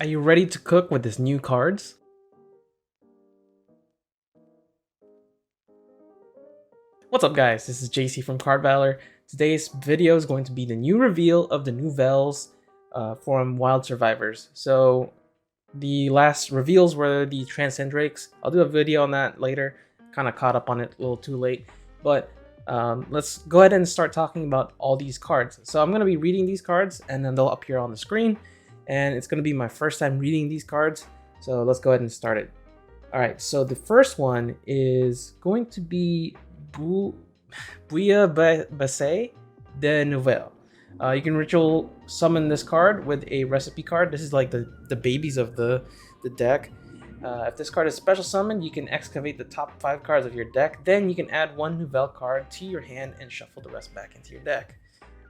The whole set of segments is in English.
Are you ready to cook with this new cards? What's up guys, this is JC from Card Valor. Today's video is going to be the new reveal of the Nouvelles from Wild Survivors. So the last reveals were the Transcend Drakes. I'll do a video on that later. Kind of caught up on it a little too late. But let's go ahead and start talking about all these cards. So I'm going to be reading these cards and then they'll appear on the screen. And it's going to be my first time reading these cards. So let's go ahead and start it. Alright, so the first one is going to be Bouillabaisse de Nouvelle. You can ritual summon this card with a recipe card. This is like the babies of the deck. If this card is special summoned, you can excavate the top 5 cards of your deck. Then you can add 1 Nouvelle card to your hand and shuffle the rest back into your deck.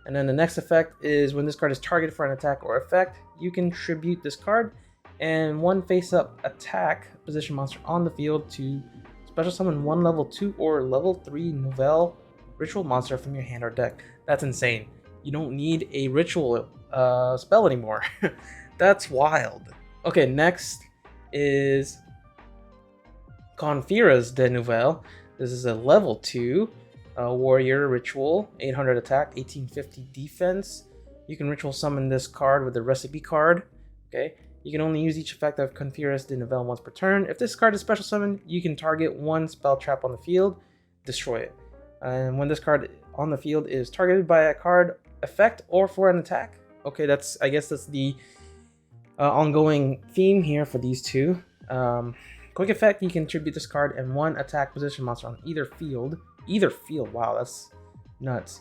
And then the next effect is when this card is targeted for an attack or effect, you can tribute this card and 1 face-up attack position monster on the field to special summon 1 level 2 or level 3 Nouvelle ritual monster from your hand or deck. That's insane. You don't need a ritual spell anymore. That's wild. Okay, next is Confiras de Nouvelle. This is a level 2 warrior ritual, 800 attack, 1850 defense. You can ritual summon this card with a recipe card. Okay. You can only use each effect of Confiras de Nouvelle once per turn. If this card is special summoned, you can target 1 spell trap on the field, destroy it. And when this card on the field is targeted by a card effect or for an attack, okay, I guess that's the ongoing theme here for these two. Quick effect, you can tribute this card and 1 attack position monster on either field. Either field, wow, that's nuts.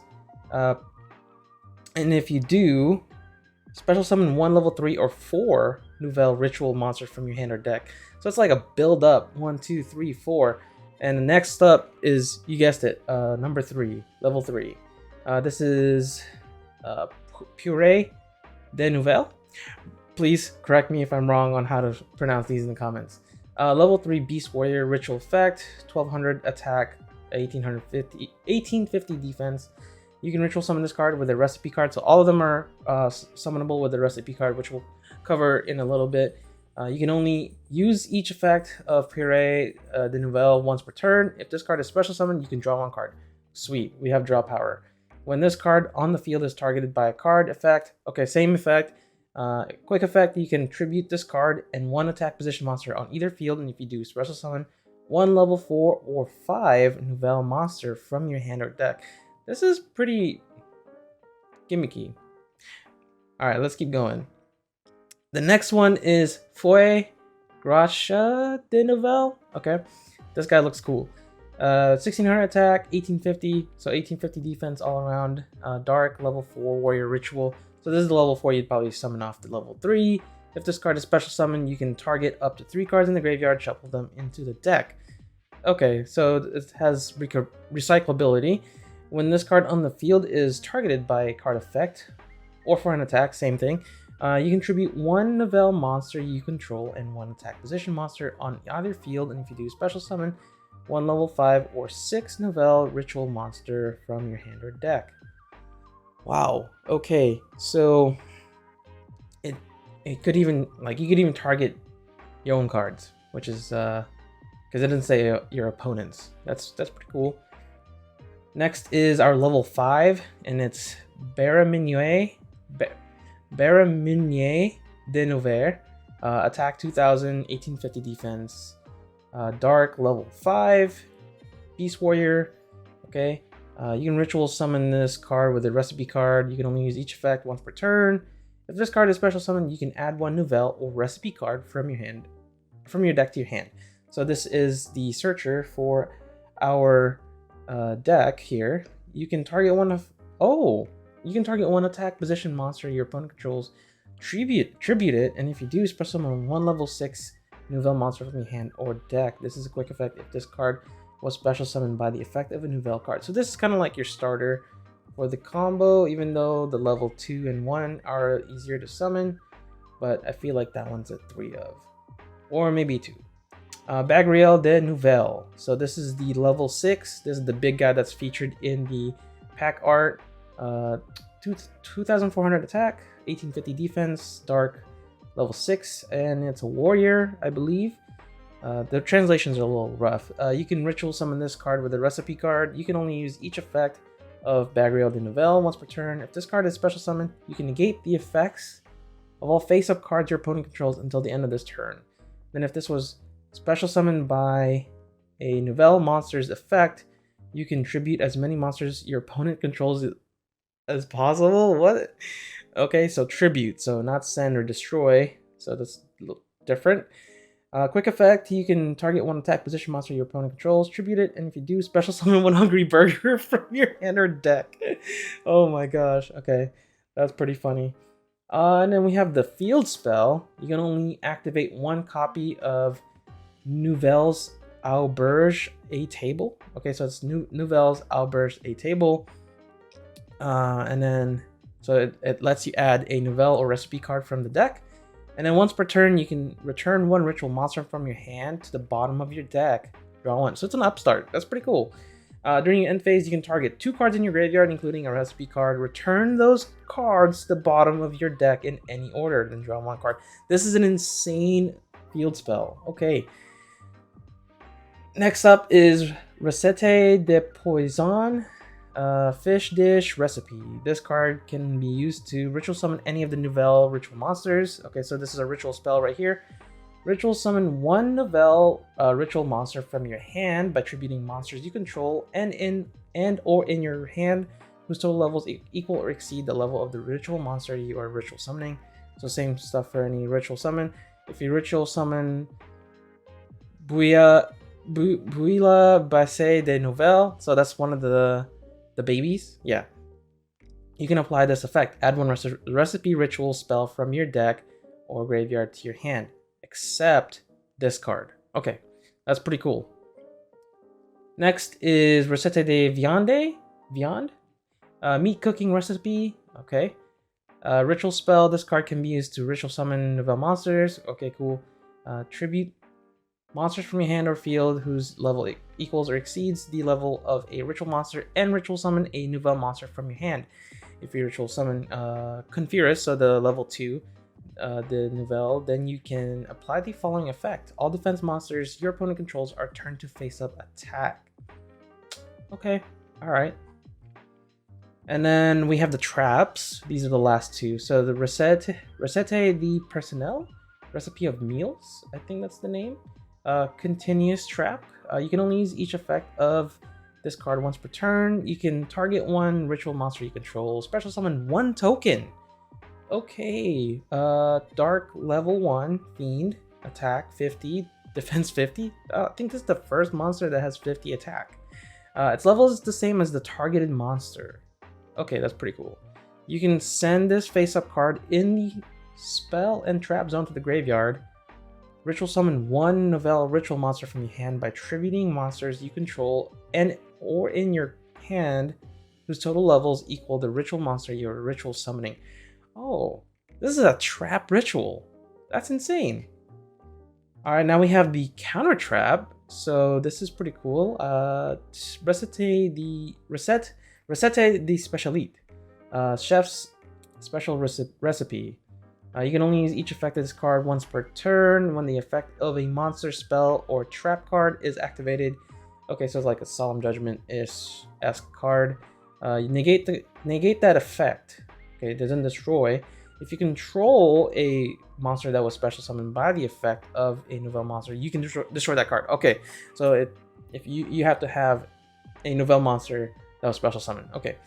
And if you do, special summon 1 level 3 or 4 Nouvelle ritual monsters from your hand or deck. So it's like a build up 1, 2, 3, 4. And the next up is, you guessed it, number 3, level 3. This is Purée de Nouvelle. Please correct me if I'm wrong on how to pronounce these in the comments. Level 3 Beast Warrior ritual effect, 1200 attack, 1850 defense. You can ritual summon this card with a recipe card. So all of them are summonable with a recipe card, which we'll cover in a little bit. You can only use each effect of Purée de Nouvelle once per turn. If this card is special summoned, you can draw 1 card. Sweet, we have draw power. When this card on the field is targeted by a card effect, okay, same effect. Quick effect, you can tribute this card and 1 attack position monster on either field. And if you do special summon 1 level 4 or 5 Nouvelle monster from your hand or deck. This is pretty gimmicky. Alright, let's keep going. The next one is Foy Gracia de Nouvelle. Okay, this guy looks cool. 1600 attack, 1850, so 1850 defense all around. Dark, level 4 warrior ritual. So this is the level 4 you'd probably summon off the level 3. If this card is special summon, you can target up to 3 cards in the graveyard, shuffle them into the deck. Okay, so it has recyclability. When this card on the field is targeted by a card effect or for an attack, same thing, you can tribute 1 Nouvelle monster you control and 1 attack position monster on either field. And if you do special summon, 1 level 5 or 6 Nouvelle ritual monster from your hand or deck. Wow. Okay, so it could even, like, you could even target your own cards, which is because it didn't say your opponents. That's pretty cool. Next is our level 5, and it's Barraminier de Nouvelle. Attack 2000, 1850 defense. Dark, level 5. Beast Warrior. Okay. You can ritual summon this card with a recipe card. You can only use each effect once per turn. If this card is special summoned, you can add 1 Nouvelle or recipe card from your deck to your hand. So this is the searcher for our deck here. You can target 1 attack position monster your opponent controls, tribute it, and if you do, special summon 1 level 6 Nouvelle monster from your hand or deck. This is a quick effect if this card was special summoned by the effect of a Nouvelle card. So this is kind of like your starter for the combo, even though the level 2 and 1 are easier to summon, but I feel like that one's a 3 of, or maybe 2. Bagriel de Nouvelle. So this is the level 6. This is the big guy that's featured in the pack art. 2400 attack, 1850 defense, dark, level 6, and it's a warrior, I believe. The translations are a little rough. You can ritual summon this card with a recipe card. You can only use each effect of Bagriel de Nouvelle once per turn. If this card is special summoned, you can negate the effects of all face-up cards your opponent controls until the end of this turn. Then if this was special summoned by a Nouvelle monster's effect, you can tribute as many monsters your opponent controls as possible. What? Okay, so tribute, so not send or destroy. So that's a little different. Quick effect, you can target one attack position monster your opponent controls, tribute it, and if you do, special summon one hungry burger from your hand or deck. Oh my gosh, okay. That's pretty funny. And then we have the field spell. You can only activate one copy of Nouvelle's Auberge A Table. Okay, so it's Nouvelle's Auberge A Table. And then, so it lets you add a Nouvelle or recipe card from the deck. And then once per turn, you can return one ritual monster from your hand to the bottom of your deck. Draw one. So it's an upstart. That's pretty cool. During your end phase, you can target 2 cards in your graveyard, including a recipe card. Return those cards to the bottom of your deck in any order, then draw 1 card. This is an insane field spell. Okay. Next up is Recette de Poison. Fish dish recipe. This card can be used to ritual summon any of the Nouvelle ritual monsters. Okay, so this is a ritual spell right here. Ritual summon one Nouvelle ritual monster from your hand by tributing monsters you control and or in your hand whose total levels equal or exceed the level of the ritual monster you are ritual summoning. So same stuff for any ritual summon. If you ritual summon Buila Basse de Nouvelle, so that's one of the babies, yeah. You can apply this effect. Add one recipe ritual spell from your deck or graveyard to your hand, except this card. Okay, that's pretty cool. Next is Recette de Viande. Meat cooking recipe. Okay. Ritual spell. This card can be used to ritual summon Nouvelle monsters. Okay, cool. Tribute monsters from your hand or field whose level equals or exceeds the level of a ritual monster and ritual summon a Nouvelle monster from your hand. If you ritual summon Confurus, so the level 2, the Nouvelle, then you can apply the following effect. All defense monsters your opponent controls are turned to face-up attack. Okay, alright. And then we have the traps. These are the last 2. So the Recette de Personnel, Recipe of Meals, I think that's the name. Continuous trap. You can only use each effect of this card once per turn. You can target one ritual monster you control. Special summon 1 token. Okay. Dark level 1 fiend. Attack 50. Defense 50. I think this is the first monster that has 50 attack. Its level is the same as the targeted monster. Okay, that's pretty cool. You can send this face-up card in the spell and trap zone to the graveyard. Ritual summon 1 Nouvelle ritual monster from your hand by tributing monsters you control and or in your hand whose total levels equal the ritual monster you're ritual summoning. Oh, this is a trap ritual. That's insane. Alright, now we have the counter trap. So this is pretty cool. Recette de Specialite. Chef's special recipe. You can only use each effect of this card once per turn when the effect of a monster, spell, or trap card is activated. Okay, so it's like a Solemn Judgment-esque card. You negate that effect. Okay, it doesn't destroy. If you control a monster that was special summoned by the effect of a Nouvelle monster, you can destroy that card. Okay, so if you have to have a Nouvelle monster that was special summoned. Okay.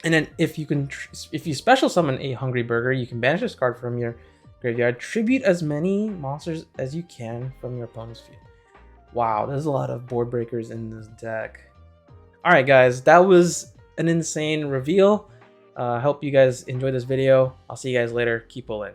And then if you special summon a Hungry Burger, you can banish this card from your graveyard. Tribute as many monsters as you can from your opponent's field. Wow, there's a lot of board breakers in this deck. Alright guys, that was an insane reveal. I hope you guys enjoyed this video. I'll see you guys later. Keep pulling.